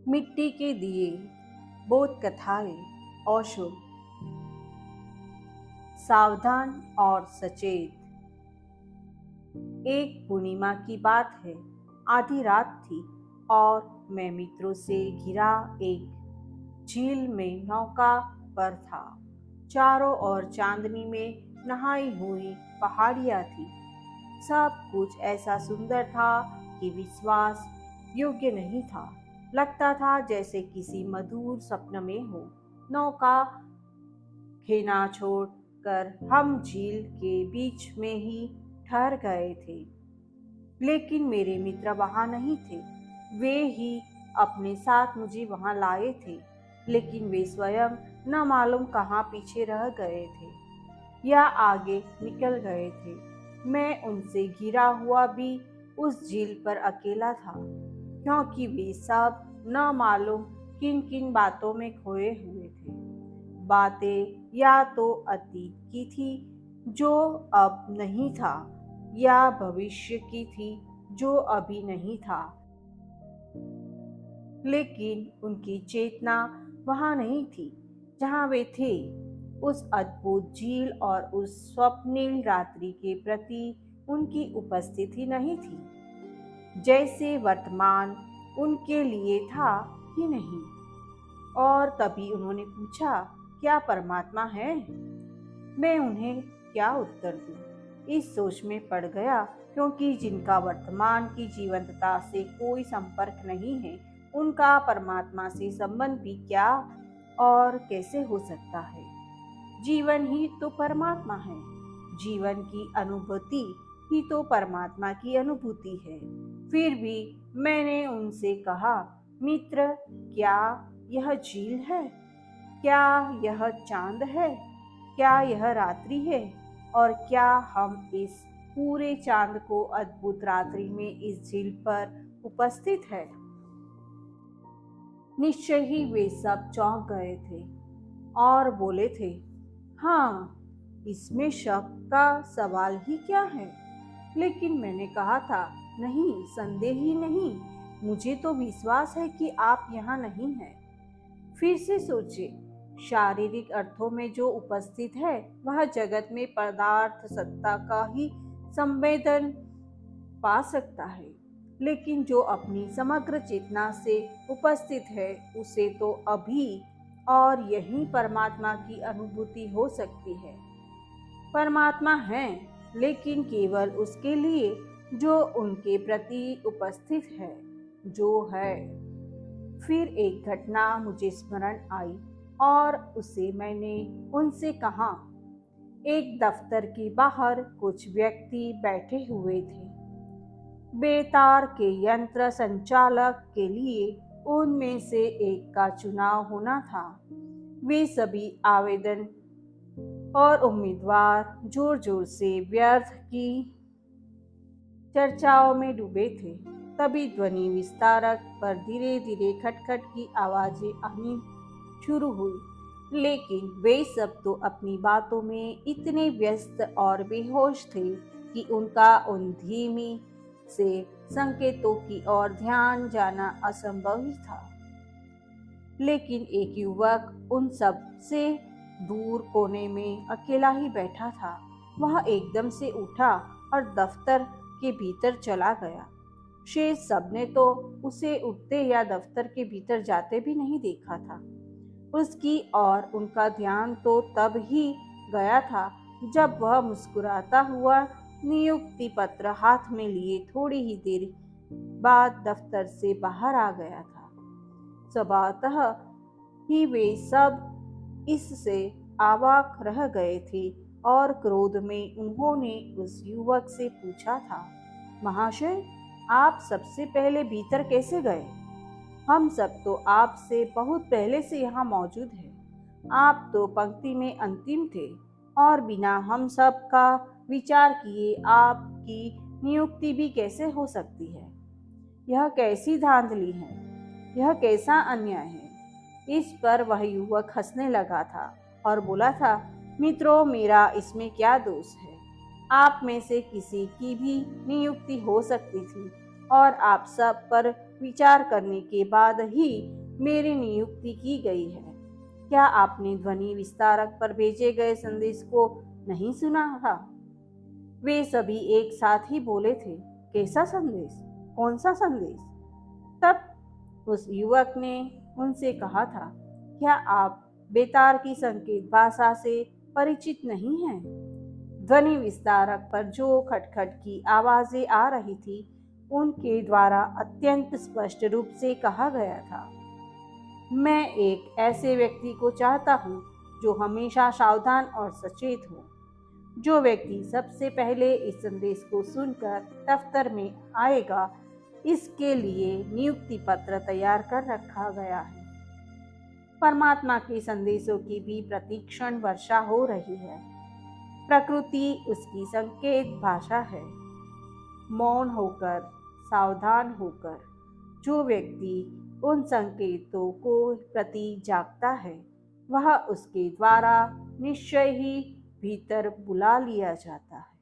मिट्टी के दिए, बोध कथाएं, ओशो। सावधान और सचेत। एक पूर्णिमा की बात है। आधी रात थी और मैं मित्रों से घिरा एक झील में नौका पर था। चारों ओर चांदनी में नहाई हुई पहाड़ियां थी। सब कुछ ऐसा सुंदर था कि विश्वास योग्य नहीं था। लगता था जैसे किसी मधुर स्वप्न में हो। नौका खेना छोड़कर हम झील के बीच में ही ठहर गए थे। लेकिन मेरे मित्र वहां नहीं थे। वे ही अपने साथ मुझे वहां लाए थे, लेकिन वे स्वयं न मालूम कहाँ पीछे रह गए थे या आगे निकल गए थे। मैं उनसे घिरा हुआ भी उस झील पर अकेला था, क्योंकि वे सब न मालूम किन किन बातों में खोए हुए थे। बातें या तो अतीत की थी जो अब नहीं था, या भविष्य की थी जो अभी नहीं था, लेकिन उनकी चेतना वहां नहीं थी जहां वे थे। उस अद्भुत झील और उस स्वप्निल रात्रि के प्रति उनकी उपस्थिति नहीं थी, जैसे वर्तमान उनके लिए था ही नहीं। और तभी उन्होंने पूछा, क्या परमात्मा है? मैं उन्हें क्या उत्तर दूं? इस सोच में पड़ गया, क्योंकि जिनका वर्तमान की जीवंतता से कोई संपर्क नहीं है, उनका परमात्मा से संबंध भी क्या और कैसे हो सकता है? जीवन ही तो परमात्मा है। जीवन की अनुभूति ही तो परमात्मा की अनुभूति है। फिर भी मैंने उनसे कहा, मित्र, क्या यह झील है? क्या यह चांद है? क्या यह रात्रि है? और क्या हम इस पूरे चांद को अद्भुत रात्रि में इस झील पर उपस्थित है? निश्चय ही वे सब चौंक गए थे और बोले थे, हाँ, इसमें शक का सवाल ही क्या है? लेकिन मैंने कहा था, नहीं, संदेह ही नहीं, मुझे तो विश्वास है कि आप यहाँ नहीं हैं। फिर से सोचे, शारीरिक अर्थों में जो उपस्थित है वह जगत में पदार्थ सत्ता का ही संवेदन पा सकता है, लेकिन जो अपनी समग्र चेतना से उपस्थित है उसे तो अभी और यही परमात्मा की अनुभूति हो सकती है। परमात्मा है, लेकिन केवल उसके लिए जो उनके प्रति उपस्थित है, जो है। फिर एक घटना मुझे स्मरण आई और उसे मैंने उनसे कहा। एक दफ्तर के बाहर कुछ व्यक्ति बैठे हुए थे। बेतार के यंत्र संचालक के लिए उनमें से एक का चुनाव होना था। वे सभी आवेदन और उम्मीदवार जोर जोर से व्यर्थ की चर्चाओं में डूबे थे। तभी ध्वनि विस्तारक पर धीरे धीरे खटखट की आवाजें आनी शुरू हुई, लेकिन वे सब तो अपनी बातों में इतने व्यस्त और बेहोश थे कि उनका उन धीमी से संकेतों की ओर ध्यान जाना असंभव ही था। लेकिन एक युवक उन सब से दूर कोने में अकेला ही बैठा था। वह एकदम से उठा और दफ्तर के भीतर चला गया। शेष सबने तो उसे उठते या दफ्तर के भीतर जाते भी नहीं देखा था। उसकी और उनका ध्यान तो तब ही गया था जब वह मुस्कुराता हुआ नियुक्ति पत्र हाथ में लिए थोड़ी ही देर बाद दफ्तर से बाहर आ गया था। स्वभावतः ही वे सब इससे अवाक रह गए थे और क्रोध में उन्होंने उस युवक से पूछा था, महाशय, आप सबसे पहले भीतर कैसे गए? हम सब तो आपसे बहुत पहले से यहाँ मौजूद हैं। आप तो पंक्ति में अंतिम थे और बिना हम सब का विचार किए आपकी नियुक्ति भी कैसे हो सकती है? यह कैसी धांधली है? यह कैसा अन्याय है? इस पर वह युवक हंसने लगा था और बोला था, मित्रों, मेरा इसमें क्या दोष है? आप में से किसी की भी नियुक्ति हो सकती थी और आप सब पर विचार करने के बाद ही मेरी नियुक्ति की गई है। क्या आपने ध्वनि विस्तारक पर भेजे गए संदेश को नहीं सुना था? वे सभी एक साथ ही बोले थे। कैसा संदेश? कौन सा संदेश? तब उस युवक ने उनसे कहा था, क्या आप बेतार की संकेत भाषा से परिचित नहीं हैं? ध्वनि विस्तारक पर जो खटखट की आवाजें आ रही थी, उनके द्वारा अत्यंत स्पष्ट रूप से कहा गया था, मैं एक ऐसे व्यक्ति को चाहता हूँ जो हमेशा सावधान और सचेत हो। जो व्यक्ति सबसे पहले इस संदेश को सुनकर दफ्तर में आएगा, इसके लिए नियुक्ति पत्र तैयार कर रखा गया है। परमात्मा के संदेशों की भी प्रतिक्षण वर्षा हो रही है। प्रकृति उसकी संकेत भाषा है। मौन होकर, सावधान होकर जो व्यक्ति उन संकेतों को प्रति जागता है, वह उसके द्वारा निश्चय ही भीतर बुला लिया जाता है।